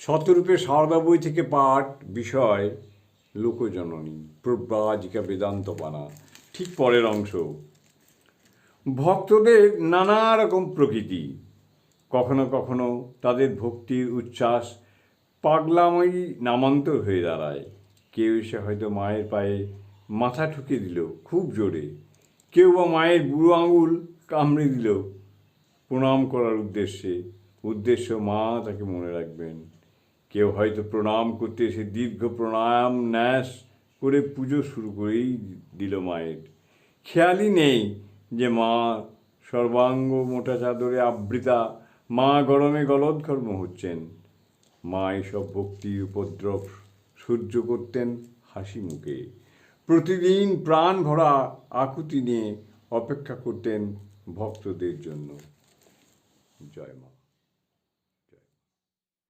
শতরূপে সারদা বই থেকে পাঠ, বিষয় লোকজননী, প্রব্রাজিকা বেদান্তপানা। ঠিক পরের অংশ। ভক্তদের নানা রকম প্রকৃতি। কখনো কখনো তাদের ভক্তির উচ্ছ্বাস পাগলাময়ী নামান্তর হয়ে দাঁড়ায়। কেউ এসে হয়তো মায়ের পায়ে মাথা ঠুকে দিল খুব জোরে, কেউ বা মায়ের বুড়ো আঙুল কামড়ে দিল প্রণাম করার উদ্দেশ্য মা তাকে মনে রাখবেন। কেউ হয়তো প্রণাম করতে এসে দীর্ঘ প্রণাম ন্যাস করে পুজো শুরু করেই দিল মায়ের। খেয়ালই নেই যে মা সর্বাঙ্গ মোটা চাদরে আবৃতা, মা গরমে গলদঘর্ম হচ্ছেন। মা এসব ভক্তির উপদ্রব সহ্য করতেন হাসি মুখে। প্রতিদিন প্রাণ ভরা আকুতি নিয়ে অপেক্ষা করতেন ভক্তদের জন্য। জয় মা।